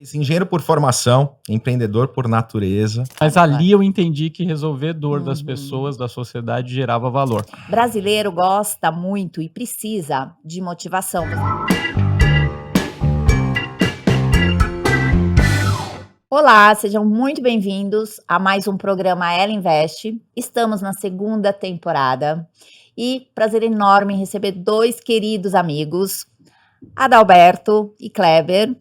Engenheiro por formação, empreendedor por natureza. Mas ali eu entendi que resolver dor das pessoas, da sociedade, gerava valor. Brasileiro gosta muito e precisa de motivação. Olá, sejam muito bem-vindos a mais um programa Ela Investe. Estamos na segunda temporada e prazer enorme em receber dois queridos amigos, Adalberto e Kleber.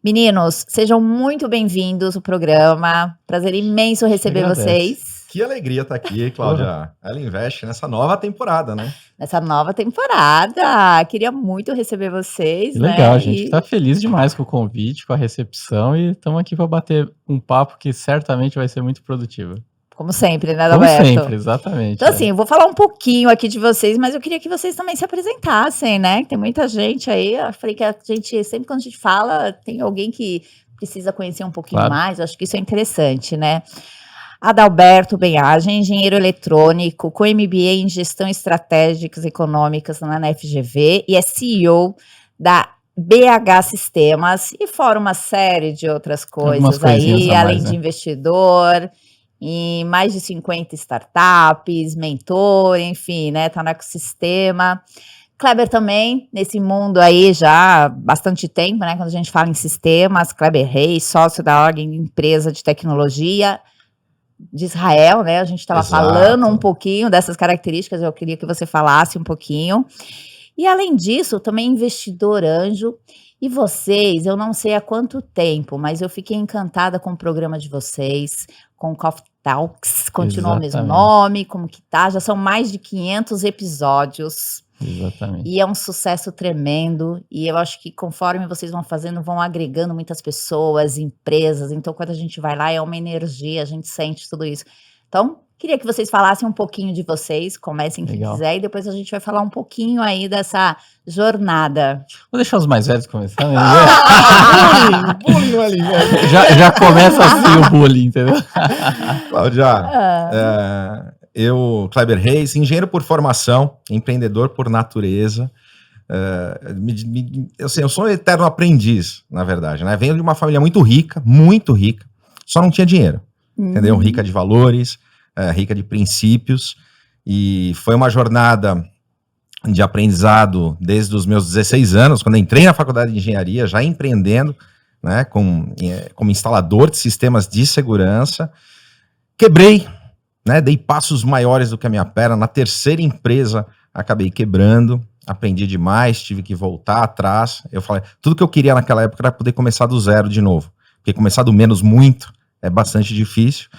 Meninos, sejam muito bem-vindos ao programa. Prazer imenso receber vocês. Que alegria estar aqui, Cláudia. Ela investe nessa nova temporada, né? Nessa nova temporada. Queria muito receber vocês. Legal, gente. Tá feliz demais com o convite, com a recepção e estamos aqui para bater um papo que certamente vai ser muito produtivo. Como sempre, né, Adalberto? Como sempre, exatamente. Então, assim, eu vou falar um pouquinho aqui de vocês, mas eu queria que vocês também se apresentassem, né? Tem muita gente aí. Eu falei que a gente, sempre quando a gente fala, tem alguém que precisa conhecer um pouquinho mais. Eu acho que isso é interessante, né? Adalberto Benhagen, engenheiro eletrônico, com MBA em Gestão Estratégicas Econômicas na FGV e é CEO da BH Sistemas e fora uma série de outras coisas aí, além de investidor em mais de 50 startups, mentor, enfim, né, tá no ecossistema. Kleber também, nesse mundo aí já há bastante tempo, né, quando a gente fala em sistemas, Kleber Reis, sócio da Orgen, empresa de tecnologia de Israel, né, a gente estava falando um pouquinho dessas características, eu queria que você falasse um pouquinho. E além disso, também investidor anjo. E vocês, eu não sei há quanto tempo, mas eu fiquei encantada com o programa de vocês, com o Coffee Talks, continua o mesmo nome, como que tá, já são mais de 500 episódios. Exatamente. E é um sucesso tremendo, e eu acho que conforme vocês vão fazendo, vão agregando muitas pessoas, empresas, então quando a gente vai lá é uma energia, a gente sente tudo isso. Então, queria que vocês falassem um pouquinho de vocês, comecem quem quiser, e depois a gente vai falar um pouquinho aí dessa jornada. Vou deixar os mais velhos começando. Bullying ali, velho. Já começa assim o bullying, entendeu? Cláudia, eu, Kleber Reis, engenheiro por formação, empreendedor por natureza. Eu sou um eterno aprendiz, na verdade, né? Venho de uma família muito rica, só não tinha dinheiro, entendeu? Rica de valores, rica de princípios, e foi uma jornada de aprendizado desde os meus 16 anos, quando entrei na faculdade de engenharia, já empreendendo, né, como instalador de sistemas de segurança. Quebrei, né, dei passos maiores do que a minha perna. Na terceira empresa, acabei quebrando, aprendi demais, tive que voltar atrás. Eu falei, tudo que eu queria naquela época era poder começar do zero de novo, porque começar do menos muito é bastante difícil,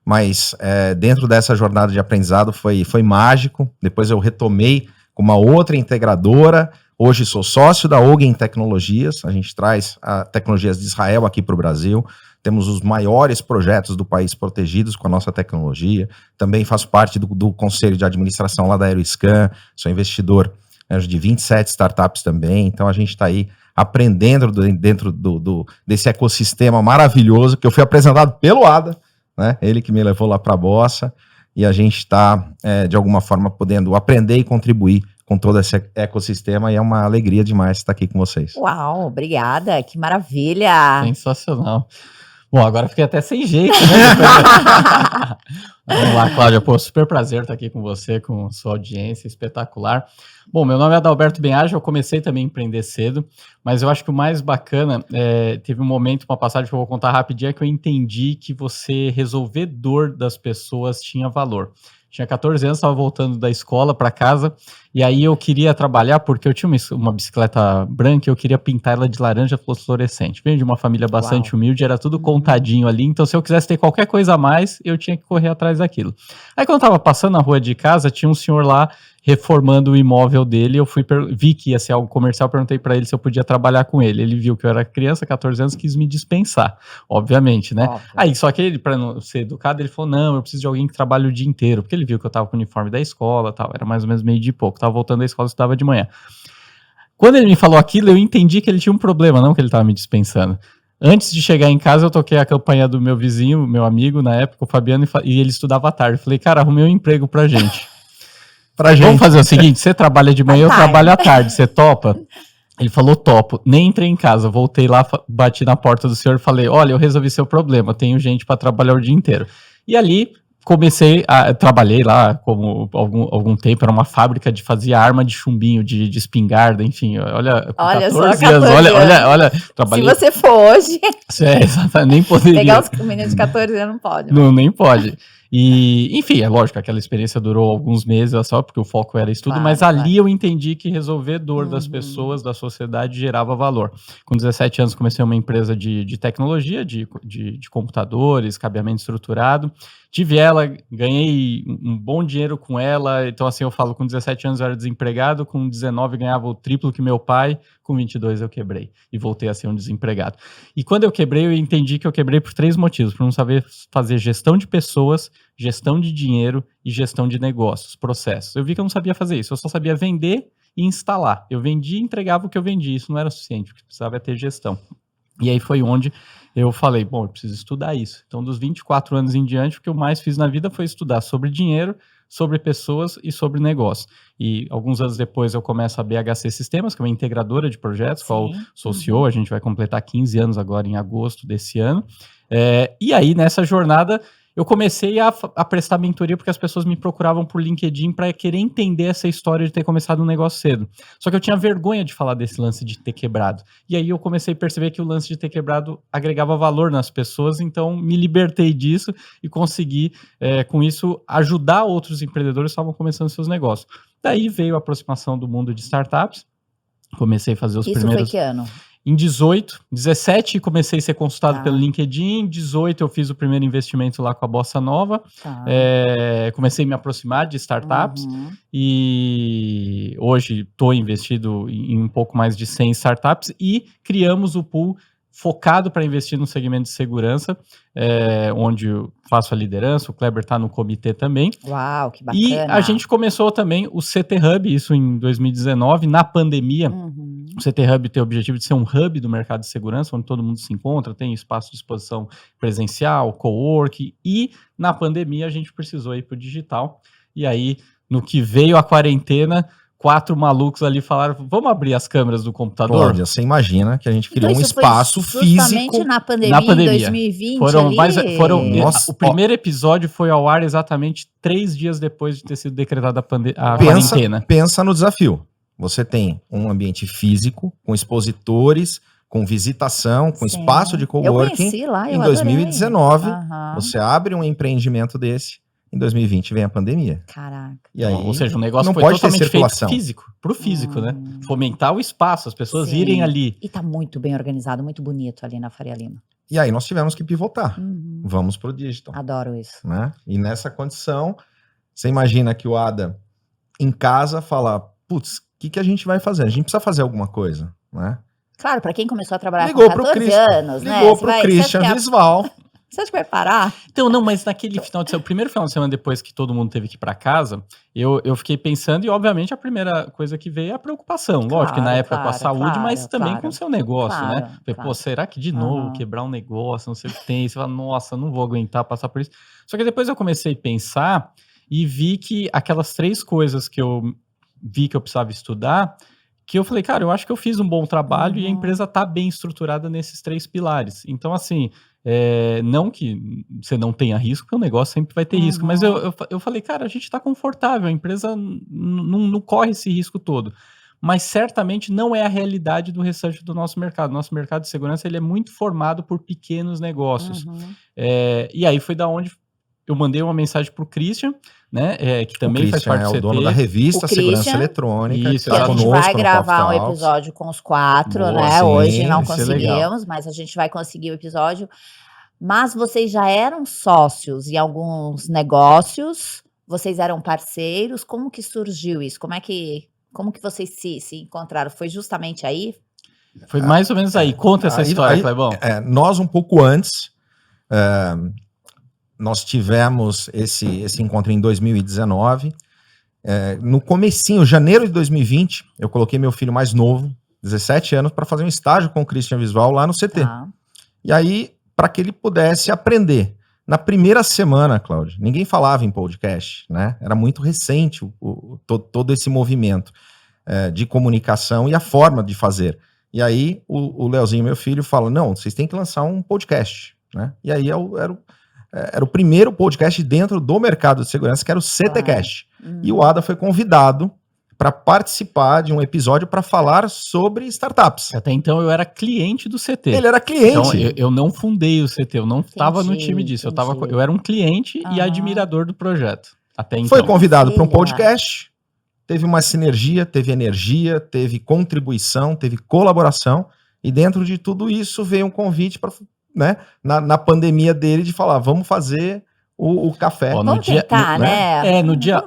mas dentro dessa jornada de aprendizado foi mágico. Depois eu retomei com uma outra integradora. Hoje sou sócio da Orgen Tecnologias, a gente traz tecnologias de Israel aqui para o Brasil. Temos os maiores projetos do país protegidos com a nossa tecnologia. Também faço parte do conselho de administração lá da Aeroscan, sou investidor de 27 startups também. Então a gente está aí aprendendo dentro desse ecossistema maravilhoso que eu fui apresentado pelo Ada, né? Ele que me levou lá para a Bossa, e a gente está, de alguma forma, podendo aprender e contribuir com todo esse ecossistema, e é uma alegria demais estar aqui com vocês. Uau, obrigada, que maravilha! Sensacional. Bom, agora fiquei até sem jeito, né? Vamos lá, Cláudia. Pô, super prazer estar aqui com você, com sua audiência espetacular. Bom, meu nome é Adalberto Benhagen, eu comecei também a empreender cedo, mas eu acho que o mais bacana, teve um momento, uma passagem que eu vou contar rapidinho, que eu entendi que você resolver dor das pessoas tinha valor. Tinha 14 anos, estava voltando da escola para casa, e aí eu queria trabalhar, porque eu tinha uma bicicleta branca e eu queria pintar ela de laranja fluorescente. Venho de uma família bastante humilde, era tudo contadinho ali, então se eu quisesse ter qualquer coisa a mais, eu tinha que correr atrás daquilo. Aí quando eu estava passando na rua de casa, tinha um senhor lá reformando o imóvel dele, eu vi que ia ser algo comercial, perguntei para ele se eu podia trabalhar com ele. Ele viu que eu era criança, 14 anos, quis me dispensar, obviamente, né? Aí, só que ele, para não ser educado, ele falou, não, eu preciso de alguém que trabalhe o dia inteiro, porque ele viu que eu tava com o uniforme da escola, tal, era mais ou menos meio dia e pouco, tava voltando da escola, eu estudava de manhã. Quando ele me falou aquilo, eu entendi que ele tinha um problema, não que ele tava me dispensando. Antes de chegar em casa, eu toquei a campanha do meu vizinho, meu amigo, na época, o Fabiano, e ele estudava à tarde. Falei, cara, arrumei um emprego pra gente. Vamos fazer o seguinte, você trabalha de manhã, eu trabalho à tarde, você topa? Ele falou, topo. Nem entrei em casa, voltei lá, bati na porta do senhor e falei, olha, eu resolvi seu problema, tenho gente para trabalhar o dia inteiro. E ali trabalhei lá como algum tempo, era uma fábrica de fazer arma de chumbinho, de espingarda, enfim, olha, com 14 anos, olha, trabalhei. Se você for hoje, nem poderia. Pegar os meninos de 14 anos não pode. Não, nem pode. E, enfim, é lógico, aquela experiência durou alguns meses só, porque o foco era estudo, Claro, mas ali claro. eu entendi que resolver dor das pessoas, da sociedade, gerava valor. Com 17 anos comecei uma empresa de tecnologia, de computadores, cabeamento estruturado. Tive ela, ganhei um bom dinheiro com ela, então assim eu falo, com 17 anos eu era desempregado, com 19 ganhava o triplo que meu pai, com 22 eu quebrei e voltei a ser um desempregado. E quando eu quebrei, eu entendi que eu quebrei por 3 motivos, por não saber fazer gestão de pessoas, gestão de dinheiro e gestão de negócios, processos. Eu vi que eu não sabia fazer isso, eu só sabia vender e instalar. Eu vendia e entregava o que eu vendia, isso não era suficiente, o que precisava é ter gestão. E aí foi onde eu falei, bom, eu preciso estudar isso. Então, dos 24 anos em diante, o que eu mais fiz na vida foi estudar sobre dinheiro, sobre pessoas e sobre negócio. E alguns anos depois eu começo a BHC Sistemas, que é uma integradora de projetos, qual sou CEO, a gente vai completar 15 anos agora em agosto desse ano. E aí, nessa jornada, eu comecei a prestar mentoria porque as pessoas me procuravam por LinkedIn para querer entender essa história de ter começado um negócio cedo. Só que eu tinha vergonha de falar desse lance de ter quebrado. E aí eu comecei a perceber que o lance de ter quebrado agregava valor nas pessoas, então me libertei disso e consegui, com isso, ajudar outros empreendedores que estavam começando seus negócios. Daí veio a aproximação do mundo de startups, comecei a fazer os primeiros... Isso foi que ano? Em 17 comecei a ser consultado pelo LinkedIn, em 18 eu fiz o primeiro investimento lá com a Bossa Nova, comecei a me aproximar de startups e hoje estou investido em um pouco mais de 100 startups e criamos o pool focado para investir no segmento de segurança, onde eu faço a liderança, o Kleber está no comitê também. Uau, que bacana. E a gente começou também o CT Hub, isso em 2019, na pandemia. O CT Hub tem o objetivo de ser um hub do mercado de segurança, onde todo mundo se encontra, tem espaço de exposição presencial, co-work, e na pandemia a gente precisou ir para o digital. E aí, no que veio a quarentena, 4 malucos ali falaram, vamos abrir as câmeras do computador? Cláudia, você imagina que a gente criou Então, um espaço físico. Na pandemia, em 2020 o primeiro episódio foi ao ar exatamente 3 dias depois de ter sido decretada a quarentena. Pensa no desafio. Você tem um ambiente físico, com expositores, com visitação, com espaço de coworking. Lá, em 2019, você abre um empreendimento desse. Em 2020 vem a pandemia. Caraca. E aí, ou seja, o negócio foi totalmente feito físico, pro físico, né? Fomentar o espaço, as pessoas irem ali. E tá muito bem organizado, muito bonito ali na Faria Lima. E aí nós tivemos que pivotar. Vamos pro digital. Adoro isso. Né? E nessa condição, você imagina que o Ada, em casa, fala, putz, o que a gente vai fazer? A gente precisa fazer alguma coisa, né? Claro, para quem começou a trabalhar com 14 anos, né? Ligou pro Christian Visval. Você acha que vai parar? Então, não, mas naquele o primeiro final de semana depois que todo mundo teve que ir para casa, eu fiquei pensando, e obviamente a primeira coisa que veio é a preocupação. Lógico que na época com a saúde, mas também com o seu negócio, né? Falei, pô, será que de novo quebrar um negócio, não sei o que tem? Você fala, nossa, não vou aguentar passar por isso. Só que depois eu comecei a pensar e vi que aquelas 3 coisas que eu vi que eu precisava estudar, que eu falei, cara, eu acho que eu fiz um bom trabalho e a empresa tá bem estruturada nesses 3 pilares. Então, assim, não que você não tenha risco, porque o negócio sempre vai ter risco, mas eu falei, cara, a gente tá confortável, a empresa não corre esse risco todo. Mas certamente não é a realidade do restante do nosso mercado. Nosso mercado de segurança ele é muito formado por pequenos negócios. E aí foi da onde eu mandei uma mensagem pro Christian, né, que também faz parte do CT. O dono da revista Segurança Eletrônica. Isso, a gente vai gravar um episódio com os 4, né? Sim, hoje não conseguimos, mas a gente vai conseguir o episódio. Mas vocês já eram sócios em alguns negócios? Vocês eram parceiros? Como que surgiu isso? Como que vocês se encontraram? Foi justamente aí? Foi mais ou menos aí. Conta essa história, Clebão. Nós, um pouco antes, nós tivemos esse encontro em 2019. No comecinho, janeiro de 2020, eu coloquei meu filho mais novo, 17 anos, para fazer um estágio com o Christian Visval lá no CT. E aí, para que ele pudesse aprender. Na primeira semana, Cláudia, ninguém falava em podcast, né? Era muito recente todo esse movimento. de comunicação e a forma de fazer. E aí o Leozinho, meu filho, fala, não, vocês têm que lançar um podcast, né? E aí era o primeiro podcast dentro do mercado de segurança, que era o CTcast. E o Ada foi convidado para participar de um episódio para falar sobre startups. Até então eu era cliente do CT. Ele era cliente. Então eu não fundei o CT, eu não estava no time disso. Eu era um cliente e admirador do projeto. Até então. Foi convidado para um podcast, teve uma sinergia, teve energia, teve contribuição, teve colaboração, e dentro de tudo isso veio um convite para, né, na pandemia dele, de falar, vamos fazer o café. Ó, vamos tentar, né? No dia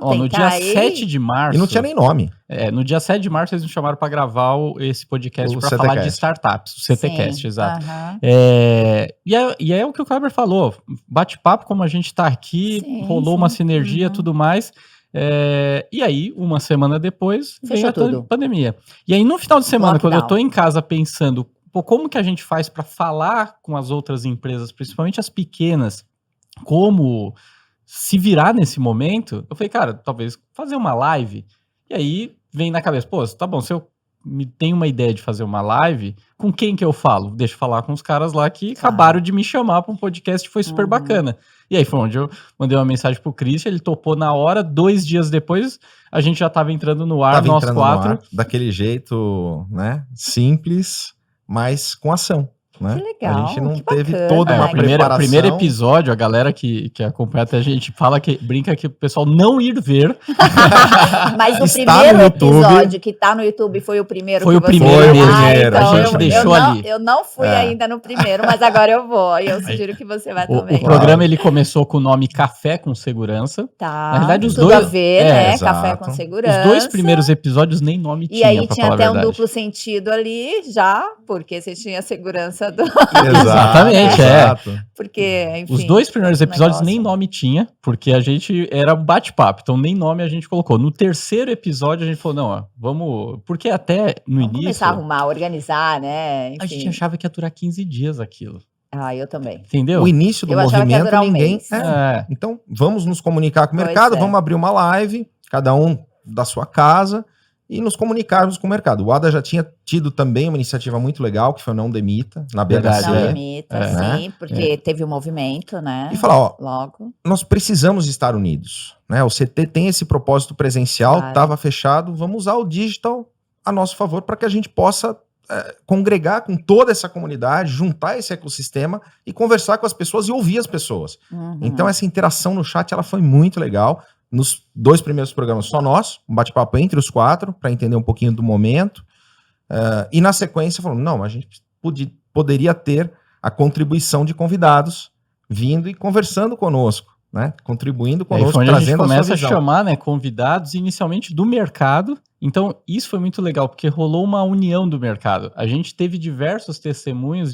7 de março... E não tinha nem nome. No dia 7 de março eles me chamaram para gravar esse podcast para falar de startups, o CTcast, exato. E é o que o Kleber falou, bate-papo como a gente está aqui, rolou uma sinergia e tudo mais... e aí, uma semana depois, veio a pandemia. E aí, no final de semana, quando eu tô em casa pensando, como que a gente faz para falar com as outras empresas, principalmente as pequenas, como se virar nesse momento, eu falei, cara, talvez fazer uma live. E aí, vem na cabeça, tá bom, se eu tenho uma ideia de fazer uma live, com quem que eu falo? Deixa eu falar com os caras lá que acabaram de me chamar para um podcast, foi super bacana. E aí foi onde eu mandei uma mensagem pro Christian, ele topou na hora, 2 dias depois, a gente já tava entrando no ar, nós 4. Daquele jeito, né, simples, mas com ação. Né? Que legal, a gente não teve toda uma preparação. O primeiro episódio, a galera que acompanha até a gente fala brinca que o pessoal não ir ver. Mas o primeiro episódio que tá no YouTube foi o primeiro. Foi o primeiro. Então a gente deixou ali. Eu não fui ainda no primeiro, mas agora eu vou. E eu sugiro que você vá também. O programa ele começou com o nome Café com Segurança. Tá. Na verdade, os tudo dois. A ver, né? Café com Segurança. Os 2 primeiros episódios nem nome tinha. E aí tinha até um duplo sentido ali já, porque você tinha a segurança do. Exatamente, Porque, enfim. Os 2 primeiros episódios nem nome tinha, porque a gente era bate-papo, então nem nome a gente colocou. No 3º episódio a gente falou, não, vamos... Porque até no início... começar a arrumar, organizar, né? Enfim. A gente achava que ia durar 15 dias aquilo. Eu também. Entendeu? O início do movimento, ninguém... Então, vamos nos comunicar com o mercado, vamos abrir uma live, cada um da sua casa, e nos comunicarmos com o mercado. O Ada já tinha tido também uma iniciativa muito legal, que foi o Não Demita, na BHC. Não Demita, sim, porque teve um movimento, né? E falar, logo. Nós precisamos estar unidos, né? O CT tem esse propósito presencial, estava fechado, vamos usar o digital a nosso favor para que a gente possa congregar com toda essa comunidade, juntar esse ecossistema e conversar com as pessoas e ouvir as pessoas. Então essa interação no chat, ela foi muito legal. Nos 2 primeiros programas, só nós, um bate-papo entre os 4, para entender um pouquinho do momento. E na sequência, falando, não, a gente poderia ter a contribuição de convidados vindo e conversando conosco, né? Contribuindo conosco, trazendo a gente sua começa visão. A chamar, né, convidados inicialmente do mercado. Então, isso foi muito legal, porque rolou uma união do mercado. A gente teve diversos testemunhos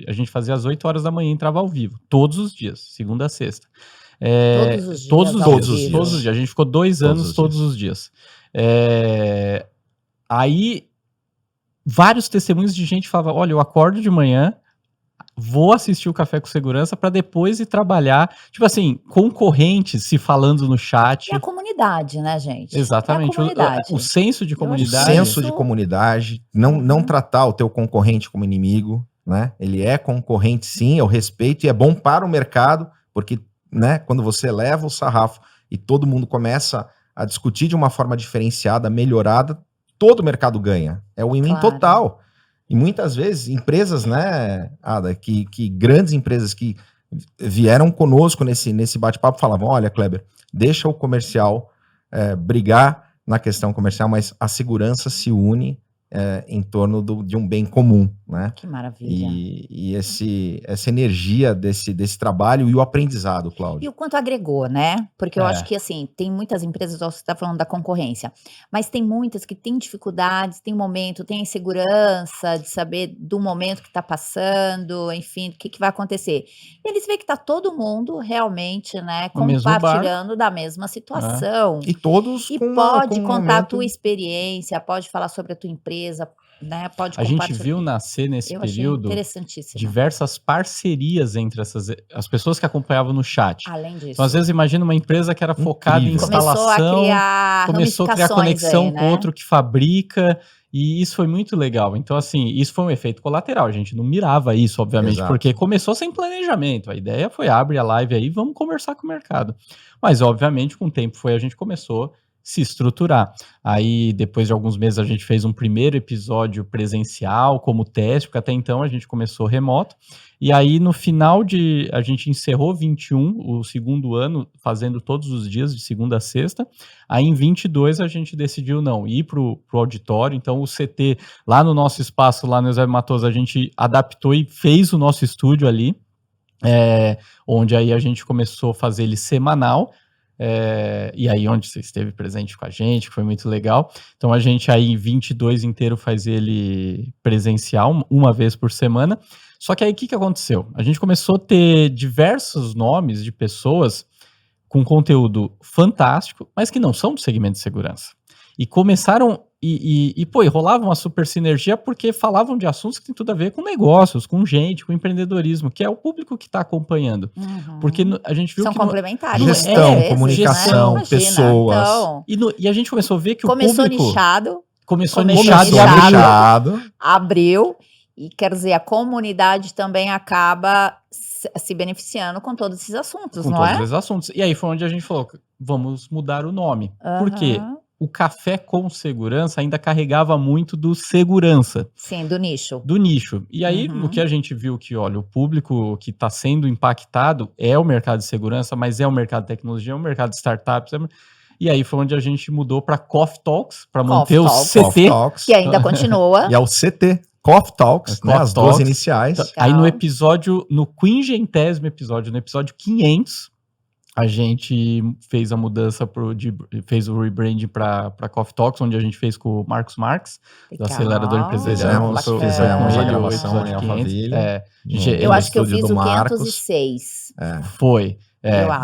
a gente fazia às 8 horas da manhã, entrava ao vivo, todos os dias, segunda a sexta. Todos os dias. A gente ficou 2 anos todos os dias. Aí, vários testemunhos de gente falava, olha, eu acordo de manhã, vou assistir o Café com Segurança para depois ir trabalhar. Tipo assim, concorrentes se falando no chat. E a comunidade, né, gente? Exatamente. O senso de comunidade. O senso de comunidade, não tratar o teu concorrente como inimigo, né? Ele é concorrente, sim, eu respeito, e é bom para o mercado, porque, né, quando você leva o sarrafo e todo mundo começa a discutir de uma forma diferenciada, melhorada, todo o mercado ganha. É o win-win total. E muitas vezes, empresas, né, Ada, que grandes empresas que vieram conosco nesse bate-papo falavam, olha, Kleber, deixa o comercial brigar na questão comercial, mas a segurança se une em torno de um bem comum, né? Que maravilha. E essa energia desse trabalho e o aprendizado, Cláudio. E o quanto agregou, né? Porque eu acho que, assim, tem muitas empresas, você está falando da concorrência, mas tem muitas que têm dificuldades, tem momento, tem insegurança de saber do momento que está passando, enfim, do que vai acontecer. E eles veem que está todo mundo realmente, né, compartilhando da mesma situação. E todos pode contar a tua experiência, pode falar sobre a tua empresa, né? Pode A gente compartilhar. viu nascer nesse Eu achei período interessantíssimo. diversas parcerias entre as pessoas que acompanhavam no chat. Além disso. Então, às vezes, imagina uma empresa que era focada em Incrível. instalação, Começou a criar conexão aí, com né? outro que fabrica, e isso foi muito legal. Então, assim, isso foi um efeito colateral. A gente não mirava isso, obviamente, Exato. porque começou sem planejamento. A ideia foi abre a live aí, vamos conversar com o mercado. Mas, obviamente, com o tempo a gente começou a se estruturar. Aí, depois de alguns meses, a gente fez um primeiro episódio presencial como teste, porque até então a gente começou remoto. E aí, no final a gente encerrou 21, o segundo ano, fazendo todos os dias, de segunda a sexta. Aí, em 22, a gente decidiu não ir para o auditório. Então, o CT, lá no nosso espaço, lá no Eusébio Matoso, a gente adaptou e fez o nosso estúdio ali, onde aí a gente começou a fazer ele semanal. E aí onde você esteve presente com a gente, que foi muito legal. Então, a gente aí em 22 inteiro faz ele presencial, uma vez por semana. Só que aí, o que aconteceu? A gente começou a ter diversos nomes de pessoas com conteúdo fantástico, mas que não são do segmento de segurança. E começaram, e rolava uma super sinergia porque falavam de assuntos que tem tudo a ver com negócios, com gente, com empreendedorismo, que é o público que está acompanhando. Porque a gente viu São que... complementares. Gestão, comunicação, né? pessoas. Então, E a gente começou a ver que começou o público... nichado. Começou nichado e abriu. Abriu. E quer dizer, a comunidade também acaba se beneficiando com todos esses assuntos, Com não todos é? esses assuntos. E aí foi onde a gente falou, vamos mudar o nome. Por quê? O Café com Segurança ainda carregava muito do segurança. Sim, do nicho. Do nicho. E aí, no que a gente viu que, olha, o público que está sendo impactado é o mercado de segurança, mas é o mercado de tecnologia, é o mercado de startups. E aí foi onde a gente mudou para Coffee Talks, para manter o CT. Talks, que ainda continua. E é o CT. Coffee Talks, né, as duas iniciais. Aí no 50º episódio, no episódio 500, a gente fez a mudança, fez o rebranding para Coffee Talks, onde a gente fez com o Marcos Marques, do Acelerador Empresarial. Fizemos a gravação em Alphaville. Eu acho que eu fiz o 506. Foi.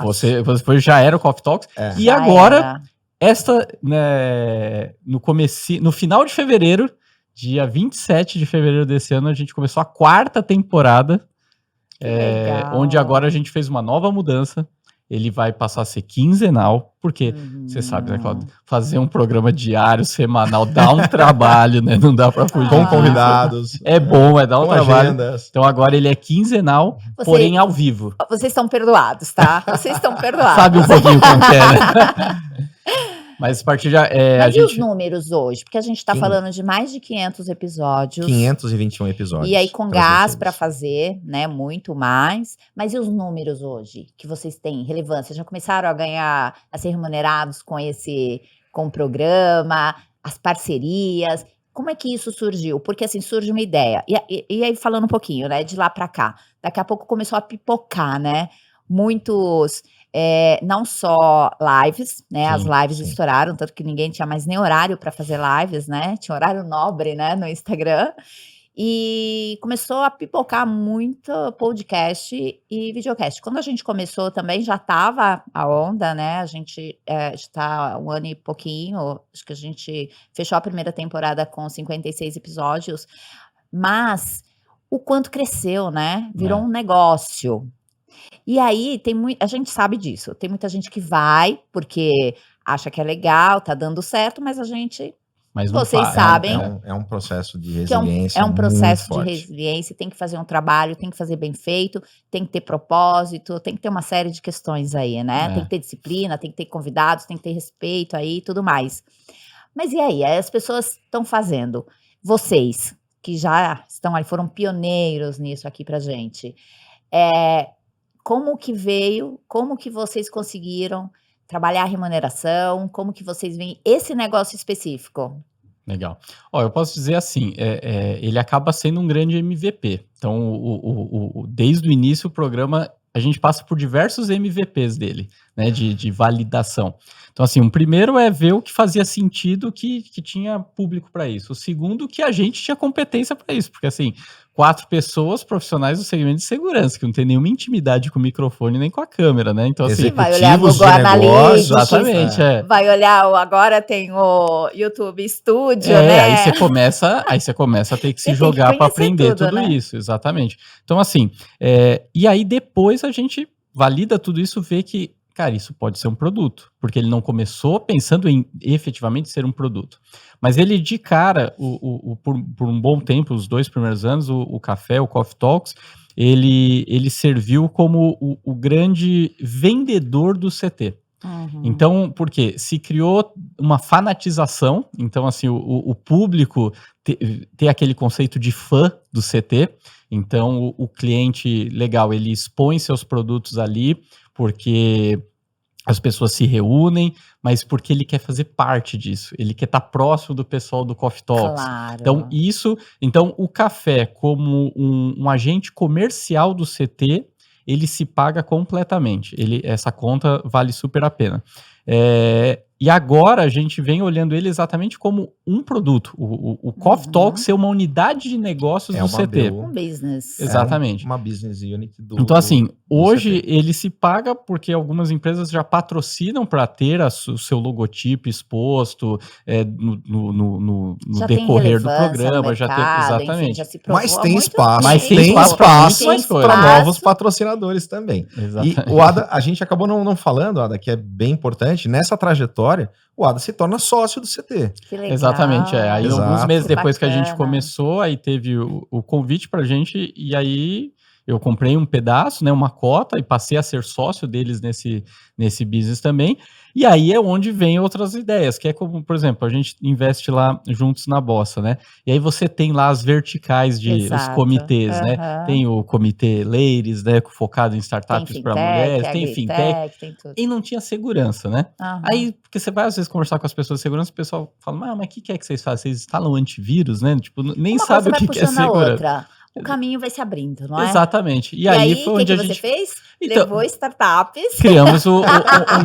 Você já era o Coffee Talks. E Já agora, no final de fevereiro, dia 27 de fevereiro desse ano, a gente começou a 4ª temporada, onde agora a gente fez uma nova mudança. Ele vai passar a ser quinzenal, porque você sabe, né, Cláudio? Fazer um programa diário, semanal, dá um trabalho, né? Não dá pra fugir. Com convidados. É bom, dá um trabalho. Agendas. Então agora ele é quinzenal, porém ao vivo. Vocês estão perdoados, tá? Vocês estão perdoados. Sabe um pouquinho como que é, né? Mas a partir de... Mas e os números hoje? Porque a gente tá falando de mais de 500 episódios. 521 episódios. E aí com gás para fazer, né? Muito mais. Mas e os números hoje que vocês têm relevância? Já começaram a ser remunerados com o programa, as parcerias? Como é que isso surgiu? Porque assim, surge uma ideia. E aí falando um pouquinho, né? De lá para cá. Daqui a pouco começou a pipocar, né? Muitos... não só lives, né? Sim, as lives estouraram, tanto que ninguém tinha mais nem horário para fazer lives, né? Tinha horário nobre, né? No Instagram. E começou a pipocar muito podcast e videocast. Quando a gente começou também já estava a onda, né? A gente está 1 ano e pouquinho, acho que a gente fechou a primeira temporada com 56 episódios, mas o quanto cresceu, né? Virou um negócio. E aí, a gente sabe disso, tem muita gente que vai, porque acha que é legal, tá dando certo, mas a gente, vocês sabem... É um processo de resiliência. É um processo de resiliência, tem que fazer um trabalho, tem que fazer bem feito, tem que ter propósito, tem que ter uma série de questões aí, né? Tem que ter disciplina, tem que ter convidados, tem que ter respeito aí e tudo mais. Mas e aí, as pessoas estão fazendo, vocês, que já estão ali, foram pioneiros nisso aqui pra gente, como que veio, como que vocês conseguiram trabalhar a remuneração, como que vocês veem esse negócio específico? Legal. Eu posso dizer assim, ele acaba sendo um grande MVP. Então, desde o início, o programa, a gente passa por diversos MVPs dele, né, de validação. Então, assim, o primeiro é ver o que fazia sentido, que tinha público para isso. O segundo, que a gente tinha competência para isso, porque assim, 4 pessoas profissionais do segmento de segurança, que não tem nenhuma intimidade com o microfone nem com a câmera, né? Então, assim, vai olhar executivos Google de negócios. Analytics, exatamente, vai olhar, agora tem o YouTube Studio, É, né? aí você começa a ter que se Você tem que jogar para conhecer aprender tudo, tudo né? isso, exatamente. Então, assim, e aí depois a gente valida tudo isso, vê que, cara, isso pode ser um produto, porque ele não começou pensando em efetivamente ser um produto. Mas ele, de cara, por um bom tempo, os 2 primeiros anos, o café, o Coffee Talks, ele serviu como o grande vendedor do CT. Então, por quê? Se criou uma fanatização, então, assim, o público ter aquele conceito de fã do CT, então o cliente, legal, ele expõe seus produtos ali, porque as pessoas se reúnem, mas porque ele quer fazer parte disso, ele quer estar próximo do pessoal do Coffee Talks. Claro. Então o café como um agente comercial do CT, ele se paga completamente, essa conta vale super a pena. E agora a gente vem olhando ele exatamente como um produto, o Coffee Talks ser uma unidade de negócios do CT. Um business. Exatamente. Uma business unit do Então, assim, hoje CT. ele se paga porque algumas empresas já patrocinam para ter o seu logotipo exposto no Já decorrer tem do relevância programa, no já tem, mercado, enfim, exatamente. já se provou Mas há tem muito espaço, Mas tempo. tem espaço pra muito espaço mais coisa. para Espaço. novos patrocinadores também. Exatamente. E o Ada, a gente acabou não falando, Ada, que é bem importante, nessa trajetória, o Ada se torna sócio do CT. Que legal. Exatamente, Aí Exato. alguns meses Que depois que a gente bacana. começou, aí teve o convite pra gente, e aí eu comprei um pedaço, né, uma cota, e passei a ser sócio deles nesse business também. E aí é onde vem outras ideias, que é como, por exemplo, a gente investe lá juntos na Bossa, né? E aí você tem lá as verticais os Exato. comitês, né? Aham. Tem o comitê Ladies, né, focado em startups para mulheres, tem fintech, tem tudo. e não tinha segurança, né? Aham. Aí, porque você vai às vezes conversar com as pessoas de segurança, o pessoal fala, mas o que é que vocês fazem? Vocês instalam antivírus, né? Tipo, nem Uma sabe coisa o vai que é puxando a segurança. outra. O caminho vai se abrindo, não é? Exatamente. E aí aí, foi o onde que a você gente fez? Então, Levou startups. criamos um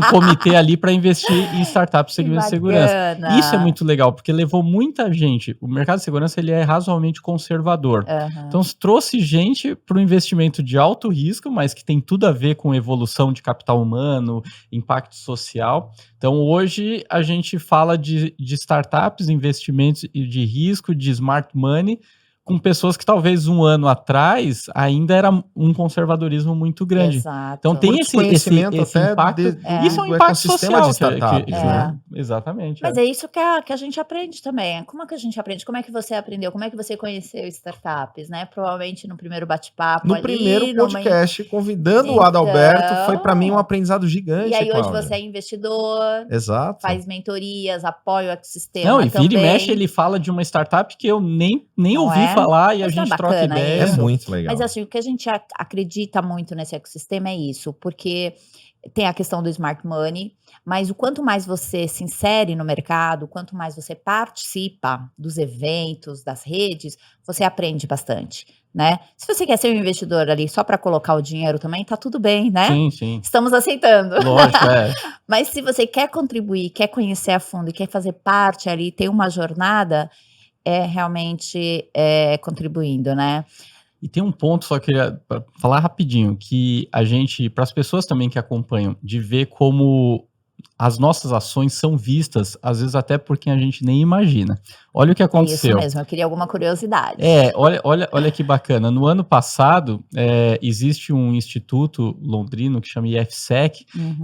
comitê ali para investir em startups segmento de segurança. Bacana. Isso é muito legal, porque levou muita gente. O mercado de segurança ele é razoavelmente conservador. Aham. Então, trouxe gente para o investimento de alto risco, mas que tem tudo a ver com evolução de capital humano, impacto social. Então, hoje a gente fala de startups, investimentos de risco, de smart money, com pessoas que talvez um ano atrás ainda era um conservadorismo muito grande. Exato. Então tem Por esse desconhecimento até impacto. Isso é um do impacto ecossistema social. de startups, que- né? Exatamente. Mas é isso que a gente aprende também. Como é que a gente aprende? Como é que você aprendeu? Como é que você conheceu startups, né? Provavelmente no primeiro bate-papo No ali, primeiro podcast, convidando o Adalberto, foi para mim um aprendizado gigante, E aí hoje Cláudia. você é investidor, Exato. faz mentorias, apoia o ecossistema Não, e também. vira e mexe, ele fala de uma startup que eu nem Não ouvi é? falar e a Mas não é gente troca bacana ideia. É isso? muito legal. Mas assim, o que a gente acredita muito nesse ecossistema é isso, porque tem a questão do smart money, mas o quanto mais você se insere no mercado, quanto mais você participa dos eventos, das redes, você aprende bastante, né? Se você quer ser um investidor ali só para colocar o dinheiro também, tá tudo bem, né? Sim. Estamos aceitando. Lógico, Mas se você quer contribuir, quer conhecer a fundo e quer fazer parte ali, ter uma jornada, é realmente contribuindo, né? E tem um ponto, só queria falar rapidinho, que a gente, para as pessoas também que acompanham, de ver como as nossas ações são vistas, às vezes até por quem a gente nem imagina. Olha o que É isso aconteceu. mesmo, eu queria alguma curiosidade. Olha que bacana. No ano passado, existe um instituto londrino que chama IFSEC, Uhum.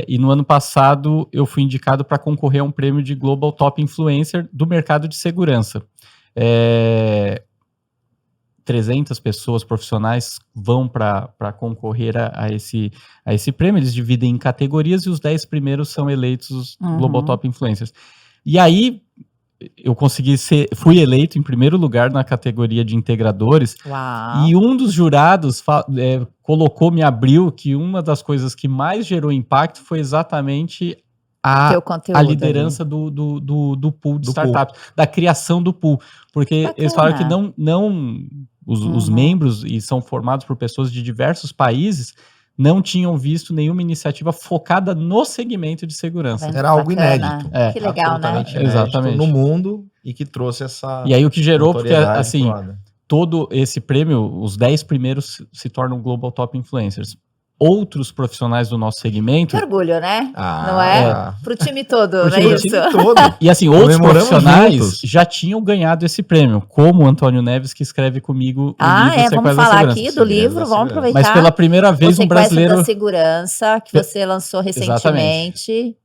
e no ano passado eu fui indicado para concorrer a um prêmio de Global Top Influencer do mercado de segurança. 300 pessoas profissionais vão para concorrer a esse prêmio, eles dividem em categorias e os 10 primeiros são eleitos os Global Top Influencers. E aí, eu fui eleito em primeiro lugar na categoria de integradores. Uau. E um dos jurados me abriu que uma das coisas que mais gerou impacto foi exatamente Teu conteúdo a liderança do pool de startups, da criação do pool. Porque Bacana. eles falaram que os membros, e são formados por pessoas de diversos países, não tinham visto nenhuma iniciativa focada no segmento de segurança. Vendo Era algo bacana. inédito. Que legal, né? Absolutamente inédito Exatamente. no mundo e que trouxe essa E aí o que gerou, porque notoriedade assim, pro Ada. todo esse prêmio, os 10 primeiros se tornam Global Top Influencers. Outros profissionais do nosso segmento... Que orgulho, né? Ah, não é? Pro time todo, Pro não é time isso? todo. E assim, outros Comemoramos profissionais juntos. já tinham ganhado esse prêmio, como o Antônio Neves, que escreve comigo o livro Vamos Sequestro da falar Segurança. aqui do Segredos livro, da vamos Segurança. aproveitar. Mas pela primeira vez o um brasileiro... da Segurança, que você lançou recentemente.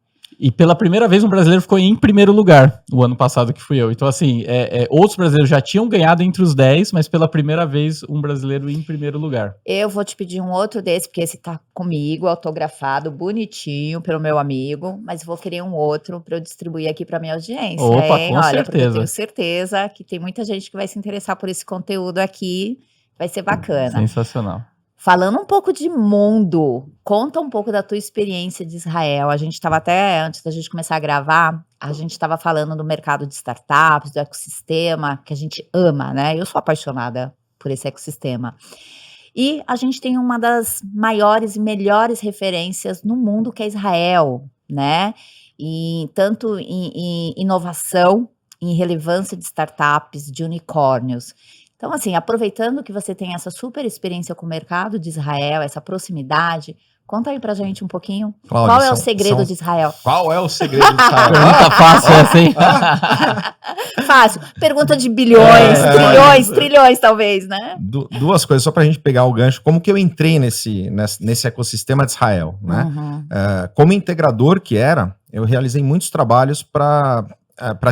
E pela primeira vez um brasileiro ficou em primeiro lugar, o ano passado que fui eu. Então assim, outros brasileiros já tinham ganhado entre os 10, mas pela primeira vez um brasileiro em primeiro lugar. Eu vou te pedir um outro desse, porque esse tá comigo, autografado, bonitinho, pelo meu amigo, mas vou querer um outro para eu distribuir aqui para minha audiência. Opa, hein? com Olha, porque eu certeza. tenho certeza que tem muita gente que vai se interessar por esse conteúdo aqui, vai ser bacana. Sensacional. Falando um pouco de mundo, conta um pouco da tua experiência de Israel. A gente estava até, antes da gente começar a gravar, a gente estava falando do mercado de startups, do ecossistema, que a gente ama, né? Eu sou apaixonada por esse ecossistema. E a gente tem uma das maiores e melhores referências no mundo, que é Israel, né? E tanto em inovação, em relevância de startups, de unicórnios. Então, assim, aproveitando que você tem essa super experiência com o mercado de Israel, essa proximidade, conta aí pra gente um pouquinho. Cláudia, Qual é o segredo de Israel? Qual é o segredo de Israel? Pergunta fácil essa, hein? Fácil. Pergunta de bilhões, trilhões talvez, né? Duas coisas, só pra gente pegar o gancho. Como que eu entrei nesse ecossistema de Israel, né? Uhum. Como integrador que era, eu realizei muitos trabalhos para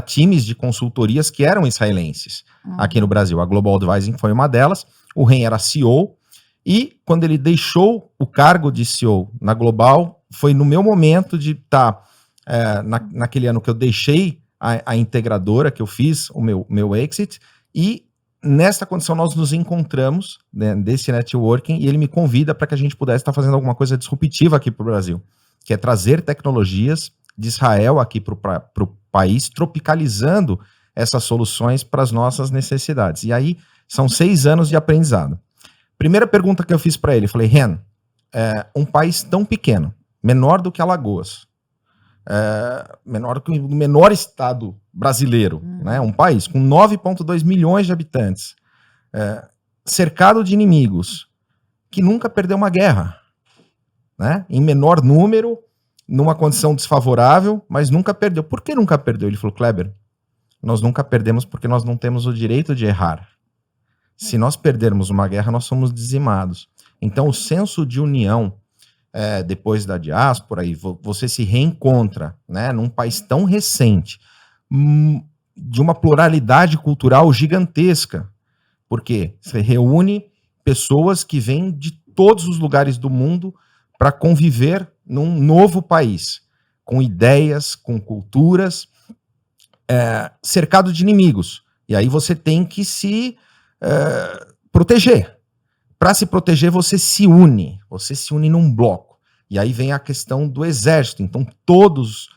times de consultorias que eram israelenses aqui no Brasil. A Global Advising foi uma delas. O Ren era CEO e quando ele deixou o cargo de CEO na Global, foi no meu momento de estar naquele ano que eu deixei a integradora, que eu fiz o meu exit, e nessa condição nós nos encontramos, né, desse networking, e ele me convida para que a gente pudesse estar fazendo alguma coisa disruptiva aqui para o Brasil, que é trazer tecnologias de Israel aqui para o país, tropicalizando essas soluções para as nossas necessidades. E aí, são 6 anos de aprendizado. Primeira pergunta que eu fiz para ele, falei, Ren, um país tão pequeno, menor do que Alagoas, menor que o menor estado brasileiro, né? Um país com 9,2 milhões de habitantes, cercado de inimigos, que nunca perdeu uma guerra, né? Em menor número, numa condição desfavorável, mas nunca perdeu. Por que nunca perdeu? Ele falou, Kleber, nós nunca perdemos porque nós não temos o direito de errar. Se nós perdermos uma guerra, nós somos dizimados. Então, o senso de união, depois da diáspora, e você se reencontra, né, num país tão recente, de uma pluralidade cultural gigantesca, porque você reúne pessoas que vêm de todos os lugares do mundo para conviver num novo país, com ideias, com culturas, cercado de inimigos. E aí você tem que se proteger. Para se proteger, você se une num bloco. E aí vem a questão do exército. Então, todos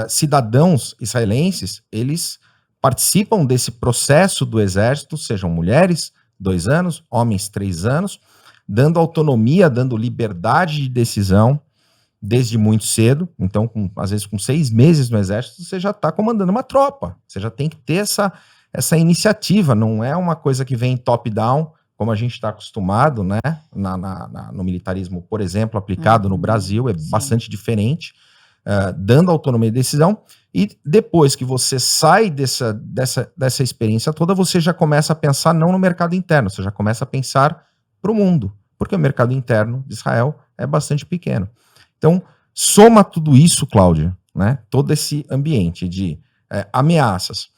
cidadãos israelenses, eles participam desse processo do exército, sejam mulheres, 2 anos, homens, 3 anos, dando autonomia, dando liberdade de decisão, desde muito cedo. Então, às vezes com 6 meses no exército, você já está comandando uma tropa. Você já tem que ter essa iniciativa. Não é uma coisa que vem top-down, como a gente está acostumado, né? No militarismo, por exemplo, aplicado no Brasil, bastante diferente, dando autonomia de decisão. E depois que você sai dessa experiência toda, você já começa a pensar não no mercado interno, você já começa a pensar para o mundo, porque o mercado interno de Israel é bastante pequeno. Então, soma tudo isso, Cláudia, né? Todo esse ambiente de ameaças.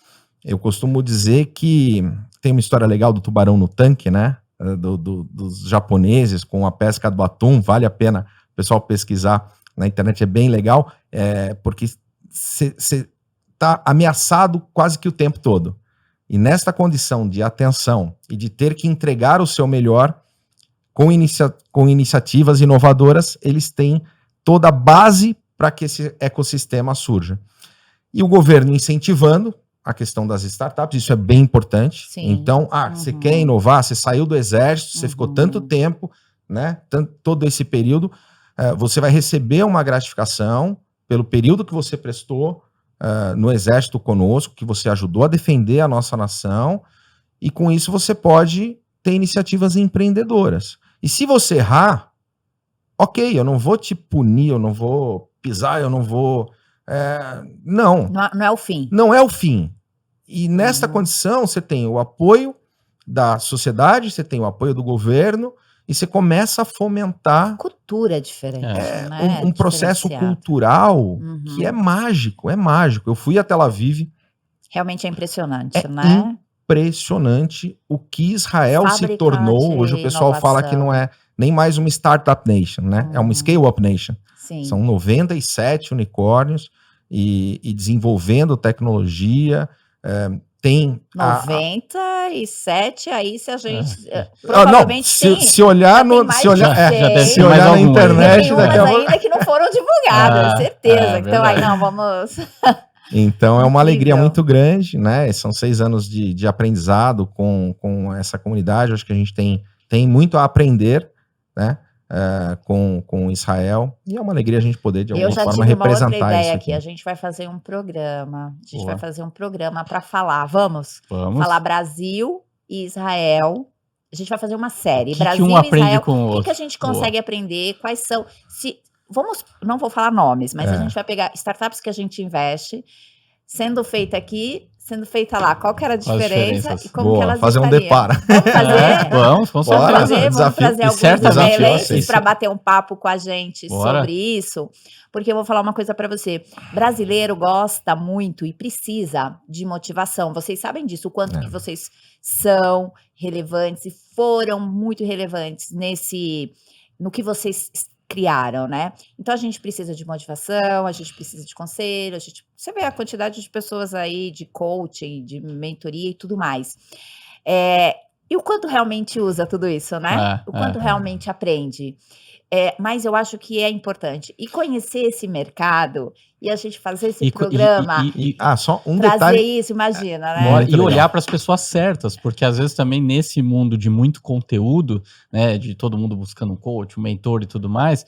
Eu costumo dizer que tem uma história legal do tubarão no tanque, né? Dos japoneses com a pesca do atum. Vale a pena o pessoal pesquisar na internet, é bem legal, porque você está ameaçado quase que o tempo todo. E nesta condição de atenção e de ter que entregar o seu melhor com iniciativas inovadoras, eles têm toda a base para que esse ecossistema surja. E o governo incentivando a questão das startups, isso é bem importante. Sim. Então, você quer inovar, você saiu do exército, você ficou tanto tempo, né, todo esse período, você vai receber uma gratificação pelo período que você prestou no exército conosco, que você ajudou a defender a nossa nação, e com isso você pode ter iniciativas empreendedoras. E se você errar, ok, eu não vou te punir, eu não vou pisar, eu não vou... não. Não é o fim. Não é o fim. E nesta condição, você tem o apoio da sociedade, você tem o apoio do governo, e você começa a fomentar Cultura é diferente, né? um processo cultural que é mágico, é mágico. Eu fui a Tel Aviv. Realmente é impressionante, né? Impressionante o que Israel se tornou. Hoje o pessoal fala que não é nem mais uma startup nation, né? É uma scale-up nation. Sim. São 97 unicórnios e desenvolvendo tecnologia. Tem 97, aí se a gente provavelmente se olhar na internet tem umas ainda que não foram divulgadas, certeza. Então aí não, vamos. Então é uma alegria muito grande, né? São 6 anos de aprendizado com essa comunidade. Acho que a gente tem muito a aprender, né? Com Israel, e é uma alegria a gente poder de alguma forma representar isso. Eu já tive uma outra ideia aqui. A gente vai fazer um programa, vai fazer um programa para falar, vamos falar Brasil e Israel. A gente vai fazer uma série, Brasil um e Israel. O que a gente consegue aprender? Quais são? Não vou falar nomes, mas a gente vai pegar startups que a gente investe, sendo feita aqui, sendo feita lá. Qual que era a diferença e como que elas fazer um deparo. Vamos fazer? Vamos trazer alguns israelenses para bater um papo com a gente sobre isso. Porque eu vou falar uma coisa para você. Brasileiro gosta muito e precisa de motivação. Vocês sabem disso, o quanto que vocês são relevantes e foram muito relevantes no que vocês criaram, né? Então a gente precisa de motivação, a gente precisa de conselho, você vê a quantidade de pessoas aí, de coaching, de mentoria e tudo mais. E o quanto realmente usa tudo isso, né? O quanto realmente aprende. Mas eu acho que é importante. E conhecer esse mercado e a gente fazer esse programa. Só um trazer detalhe. isso, imagina, né? E olhar para as pessoas certas, porque às vezes também nesse mundo de muito conteúdo, né, de todo mundo buscando um coach, um mentor e tudo mais,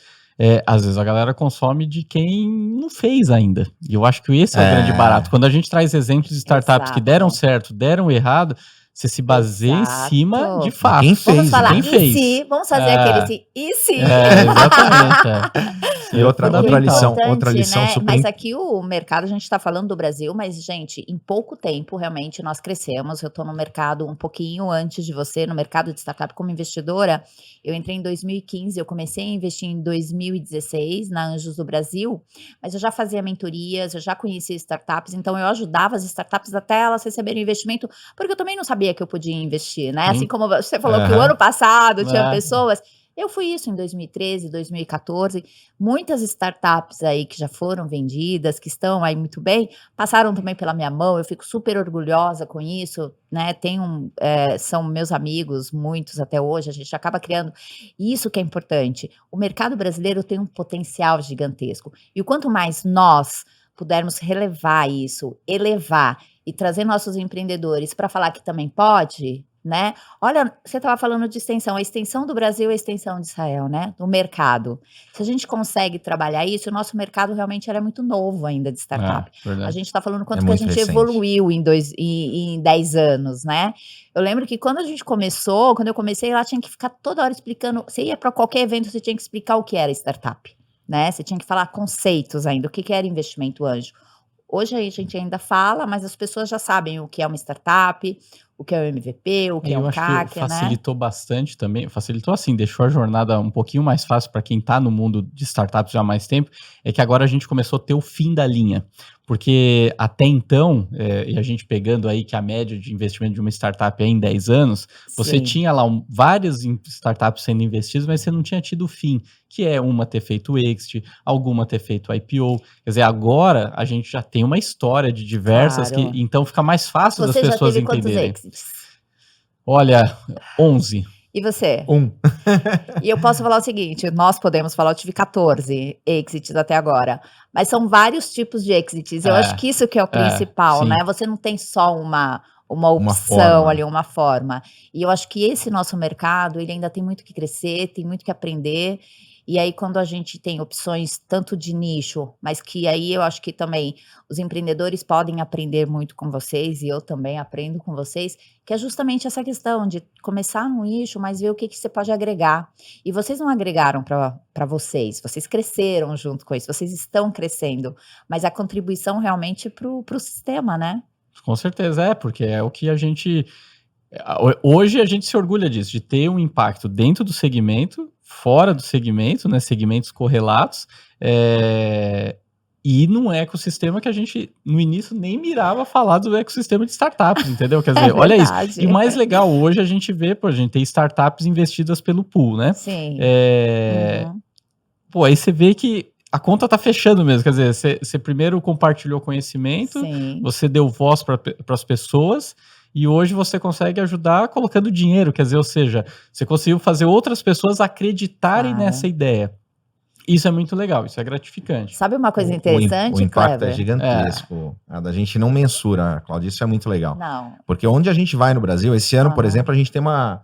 às vezes a galera consome de quem não fez ainda. E eu acho que esse é o grande barato. Quando a gente traz exemplos de startups que deram certo, deram errado, você se baseia em cima de fato. Quem fez? Vamos falar, quem fez? Se? Vamos fazer aquele se? Exatamente. E outra lição né? super... Mas aqui o mercado, a gente está falando do Brasil, mas, gente, em pouco tempo, realmente, nós crescemos. Eu estou no mercado um pouquinho antes de você, no mercado de startup como investidora. Eu entrei em 2015, eu comecei a investir em 2016 na Anjos do Brasil, mas eu já fazia mentorias, eu já conhecia startups, então eu ajudava as startups até elas receberem investimento, porque eu também não sabia que eu podia investir, né? Assim como você falou que o ano passado tinha pessoas... Eu fui isso em 2013, 2014. Muitas startups aí que já foram vendidas, que estão aí muito bem, passaram também pela minha mão. Eu fico super orgulhosa com isso, né? São meus amigos, muitos até hoje. A gente acaba criando. Isso que é importante. O mercado brasileiro tem um potencial gigantesco. E o quanto mais nós pudermos relevar isso, elevar e trazer nossos empreendedores para falar que também pode... né? Olha, você estava falando de extensão, a extensão do Brasil é a extensão de Israel, né? Do mercado. Se a gente consegue trabalhar isso, o nosso mercado realmente era muito novo ainda de startup. A gente está falando quanto que a gente evoluiu em 10 anos, né? Eu lembro que quando eu comecei lá, tinha que ficar toda hora explicando, você ia para qualquer evento, você tinha que explicar o que era startup, né? Você tinha que falar conceitos ainda, o que era investimento anjo. Hoje a gente ainda fala, mas as pessoas já sabem o que é uma startup, o que é o MVP, o que é o CAC, né? Facilitou bastante também, facilitou assim, deixou a jornada um pouquinho mais fácil para quem está no mundo de startups já há mais tempo, é que agora a gente começou a ter o fim da linha, porque até então, e a gente pegando aí que a média de investimento de uma startup é em 10 anos, você tinha lá várias startups sendo investidas, mas você não tinha tido o fim, que é uma ter feito exit, alguma ter feito IPO, quer dizer, agora a gente já tem uma história de diversas, então fica mais fácil das pessoas entenderem. Olha, 11. E você? 1. E eu posso falar o seguinte, nós podemos falar, eu tive 14 exits até agora, mas são vários tipos de exits, eu acho que isso que é o principal, né? Você não tem só uma opção ali, uma forma. E eu acho que esse nosso mercado, ele ainda tem muito que crescer, tem muito que aprender, E aí, quando a gente tem opções tanto de nicho, mas que aí eu acho que também os empreendedores podem aprender muito com vocês, e eu também aprendo com vocês, que é justamente essa questão de começar no nicho, mas ver o que você pode agregar. E vocês não agregaram para vocês cresceram junto com isso, vocês estão crescendo, mas a contribuição realmente para o sistema, né? Com certeza, porque é o que a gente... Hoje a gente se orgulha disso, de ter um impacto dentro do segmento, fora do segmento, né, segmentos correlatos, e num ecossistema que a gente, no início, nem mirava falar do ecossistema de startups, entendeu? Quer dizer, olha isso. E o mais legal, hoje a gente vê, a gente tem startups investidas pelo pool, né? Sim. Aí você vê que a conta tá fechando mesmo, quer dizer, você primeiro compartilhou conhecimento, Sim. você deu voz para as pessoas, e hoje você consegue ajudar colocando dinheiro, quer dizer, ou seja, você conseguiu fazer outras pessoas acreditarem nessa ideia. Isso é muito legal, isso é gratificante. Sabe uma coisa interessante, o impacto Kleber? é gigantesco. A da gente não mensura, Cláudia, isso é muito legal. Não. Porque onde a gente vai no Brasil, esse ano, por exemplo, a gente tem uma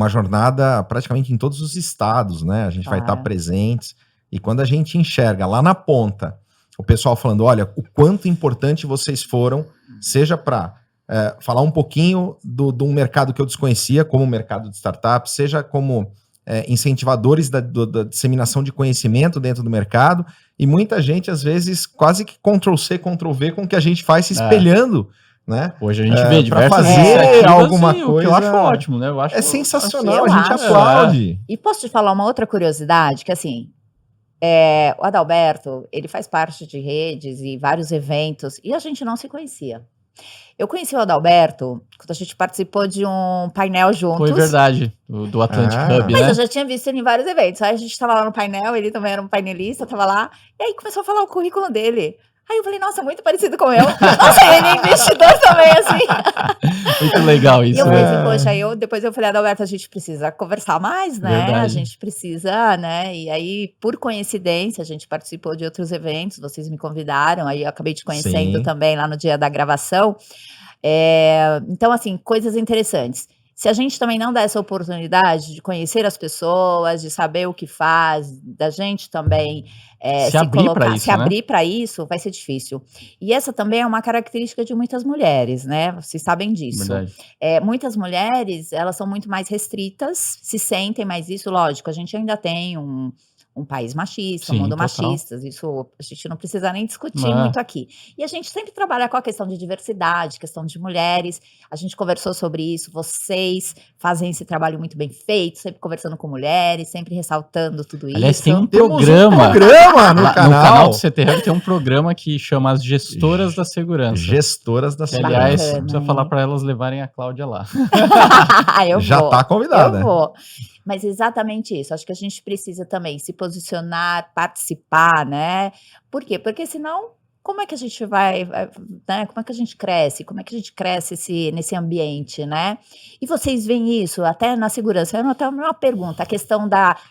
jornada praticamente em todos os estados, né? A gente vai estar presentes. E quando a gente enxerga lá na ponta o pessoal falando, olha, o quanto importante vocês foram, seja para falar um pouquinho de um mercado que eu desconhecia, como o mercado de startups, seja como incentivadores da disseminação de conhecimento dentro do mercado, e muita gente, às vezes, quase que Ctrl-C, Ctrl-V com o que a gente faz se espelhando, né? Hoje a gente vê diversas fazer alguma coisa. O que eu acho ótimo, né? Eu acho, sensacional, a gente aplaude. E posso te falar uma outra curiosidade, que assim, o Adalberto, ele faz parte de redes e vários eventos, e a gente não se conhecia. Eu conheci o Adalberto quando a gente participou de um painel juntos. Foi verdade, do Atlantic Hub, mas né? eu já tinha visto ele em vários eventos. Aí a gente estava lá no painel, ele também era um painelista, estava lá. E aí começou a falar o currículo dele. Aí eu falei, nossa, muito parecido com o meu. Nossa, ele é investidor também, assim. Muito legal isso. E eu falei, poxa, depois eu falei, Adalberto, a gente precisa conversar mais, né? Verdade. A gente precisa, né? E aí, por coincidência, a gente participou de outros eventos, vocês me convidaram, aí eu acabei te conhecendo também lá no dia da gravação. Então, assim, coisas interessantes. Se a gente também não dá essa oportunidade de conhecer as pessoas, de saber o que faz, da gente também se abrir para isso, se abrir para isso, vai ser difícil. E essa também é uma característica de muitas mulheres, né? Vocês sabem disso. Verdade. Muitas mulheres, elas são muito mais restritas, se sentem mais isso, lógico, a gente ainda tem um país machista, um mundo machista, isso a gente não precisa nem discutir muito aqui. E a gente sempre trabalha com a questão de diversidade, questão de mulheres, a gente conversou sobre isso, vocês fazem esse trabalho muito bem feito, sempre conversando com mulheres, sempre ressaltando tudo isso. Aliás, tem um programa no canal. No canal do CTHub tem um programa que chama as Gestoras da Segurança. Gestoras da Segurança. Aliás, precisa falar para elas levarem a Cláudia lá. Já está convidada. Eu vou. Mas exatamente isso, acho que a gente precisa também se posicionar, participar, né? Por quê? Porque senão, como é que a gente vai, né? Como é que a gente cresce? Como é que a gente cresce nesse ambiente, né? E vocês veem isso até na segurança. Eu até uma pergunta, a questão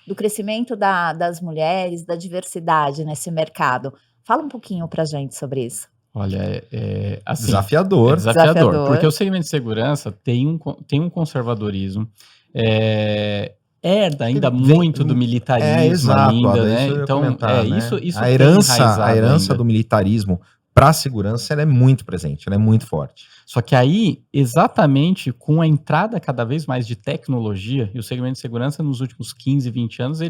do crescimento das mulheres, da diversidade nesse mercado. Fala um pouquinho pra gente sobre isso. Olha, assim, desafiador. Desafiador, porque o segmento de segurança tem um conservadorismo, herda ainda muito do militarismo ainda, né? Então, isso a herança do militarismo para a segurança, ela é muito presente, ela é muito forte. Só que aí, exatamente com a entrada cada vez mais de tecnologia, e o segmento de segurança nos últimos 15, 20 anos, é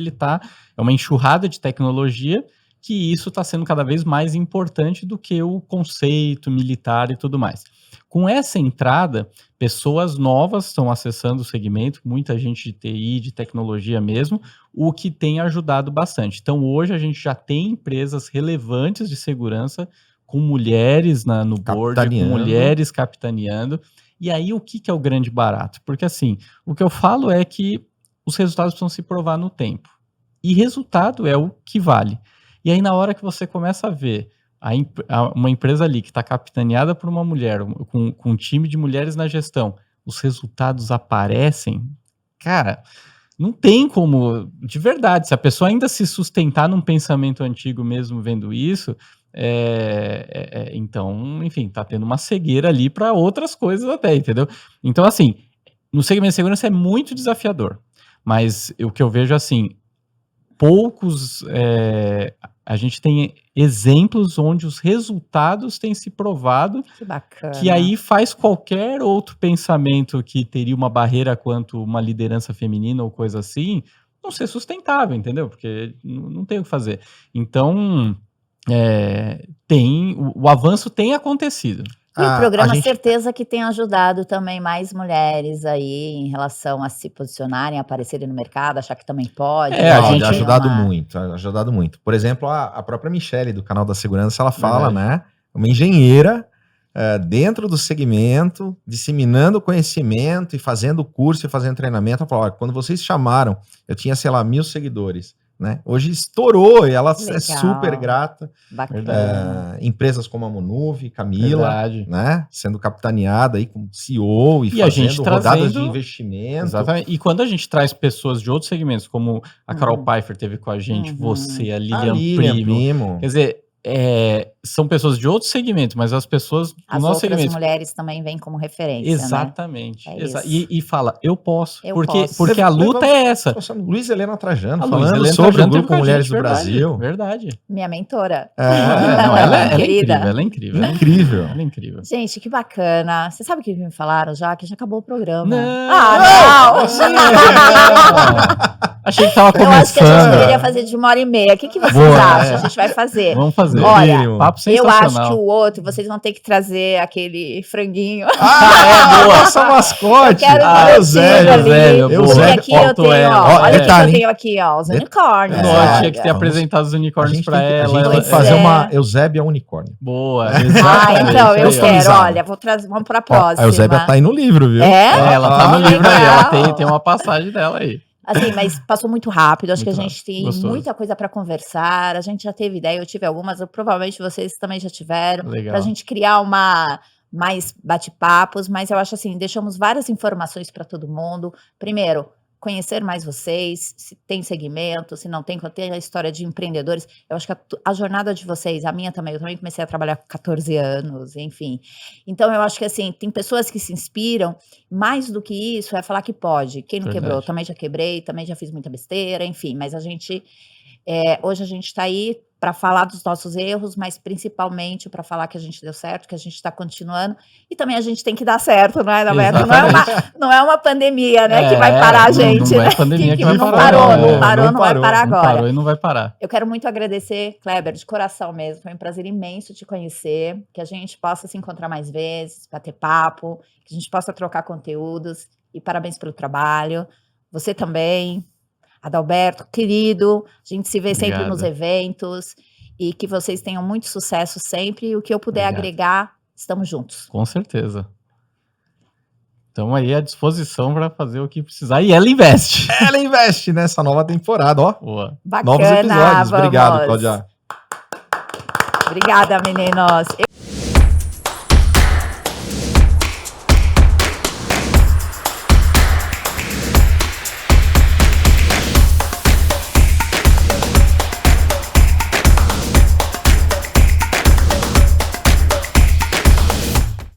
uma enxurrada de tecnologia, que isso está sendo cada vez mais importante do que o conceito militar e tudo mais. Com essa entrada, pessoas novas estão acessando o segmento, muita gente de TI, de tecnologia mesmo, o que tem ajudado bastante. Então, hoje a gente já tem empresas relevantes de segurança com mulheres no board, com mulheres capitaneando. E aí, o que é o grande barato? Porque, assim, o que eu falo é que os resultados precisam se provar no tempo. E resultado é o que vale. E aí, na hora que você começa a ver uma empresa ali que está capitaneada por uma mulher, com um time de mulheres na gestão, os resultados aparecem, cara, não tem como, de verdade, se a pessoa ainda se sustentar num pensamento antigo mesmo vendo isso, então, enfim, tá tendo uma cegueira ali para outras coisas até, entendeu? Então, assim, no segmento de segurança é muito desafiador, mas o que eu vejo, assim, poucos, a gente tem exemplos onde os resultados têm se provado, Que bacana. que aí faz qualquer outro pensamento que teria uma barreira quanto uma liderança feminina ou coisa assim, não ser sustentável, entendeu? Porque não tem o que fazer. Então, o avanço tem acontecido. E o programa, gente- certeza que tem ajudado também mais mulheres aí em relação a se posicionarem, aparecerem no mercado, achar que também pode. É, a Olha, gente- ajudado muito. Por exemplo, a própria Michele, do canal da Segurança, ela fala, né? Uma engenheira dentro do segmento, disseminando conhecimento e fazendo curso e fazendo treinamento. Ela fala, olha, quando vocês chamaram, eu tinha, sei lá, 1.000 seguidores, né? Hoje estourou e ela é Legal. super grata. Bacana. Empresas como a Monuve, Camila, Verdade. né? Sendo capitaneada aí como CEO e E a gente fazendo rodadas de trazendo- investimento. Exatamente. E quando a gente traz pessoas de outros segmentos, como a Carol Uhum. Pfeiffer teve com a gente, Uhum. você, a A Lilian Lilian Primo. Quer dizer, são pessoas de outros segmentos, mas as pessoas do As nosso outras segmento. mulheres também vêm como referência, né? Exatamente. É isso. E fala, eu posso. Eu porque posso. porque a luta é essa. Luiz Helena Trajano, A falando Luísa Helena sobre Trajano o teve Grupo com a Mulheres gente, do Brasil. Verdade. Minha mentora. Não, ela é Querida. incrível, ela é incrível. Incrível. Ela é incrível. Gente, que bacana. Você sabe o que me falaram já? Que já acabou o programa. Não! Ah, não! Achei que tava Eu acho que a gente começando. deveria fazer de 1h30. O que vocês Boa, acham? A gente vai fazer. Vamos fazer. Olha, Papo Eu acho sensacional. que o outro, vocês vão ter que trazer aquele franguinho. boa. Nossa, mascote. Eu quero Ah, Eusébio ali. Eusébio, boa. E Eusébio, aqui eu faltou tenho, ela. ó, olha o que detalhe, eu tenho aqui, ó, os unicórnios. Não, É, tinha que ter vamos- apresentado os A unicórnios gente pra tem que, a ela. gente tem ela- que fazer é. uma Eusébia Unicórnio. Boa, Ah, exatamente. então, eu Aí, ó. quero, customizado. olha, vou trazer, vamos pra Ó, próxima. a Eusébia tá aí no livro, viu? É? Ela tá no Ah, livro aí, ela legal. tem uma passagem dela aí. Assim, mas passou muito rápido, acho que a Muito gente tem gostoso. muita coisa para conversar, a gente já teve ideia, eu tive algumas, provavelmente vocês também já tiveram, Legal. para a gente criar mais bate-papos, mas eu acho assim, deixamos várias informações para todo mundo. Primeiro, conhecer mais vocês, se tem segmento, se não tem, a história de empreendedores. Eu acho que a jornada de vocês, a minha também, eu também comecei a trabalhar com 14 anos, enfim. Então, eu acho que assim, tem pessoas que se inspiram, mais do que isso é falar que pode. Quem não Verdade. quebrou, também já quebrei, também já fiz muita besteira, enfim, mas a gente, hoje a gente está aí para falar dos nossos erros, mas principalmente para falar que a gente deu certo, que a gente está continuando, e também a gente tem que dar certo, não é, Alberto? Não é uma pandemia, né, que vai parar a gente, não né? é pandemia que vai não parar. parou, não, não parou, não vai parar Não agora. parou e não vai parar. Eu quero muito agradecer, Kleber, de coração mesmo. Foi um prazer imenso te conhecer, que a gente possa se encontrar mais vezes, bater papo, que a gente possa trocar conteúdos. E parabéns pelo trabalho. Você também, Adalberto, querido. A gente se vê sempre Obrigado. nos eventos e que vocês tenham muito sucesso sempre. E o que eu puder Obrigado. agregar, estamos juntos. Com certeza. Estamos aí à disposição para fazer o que precisar. E ela investe. Ela investe nessa nova temporada, ó. Boa. Bacana, Novos episódios. Obrigado, vamos. Cláudia. Obrigada, meninos.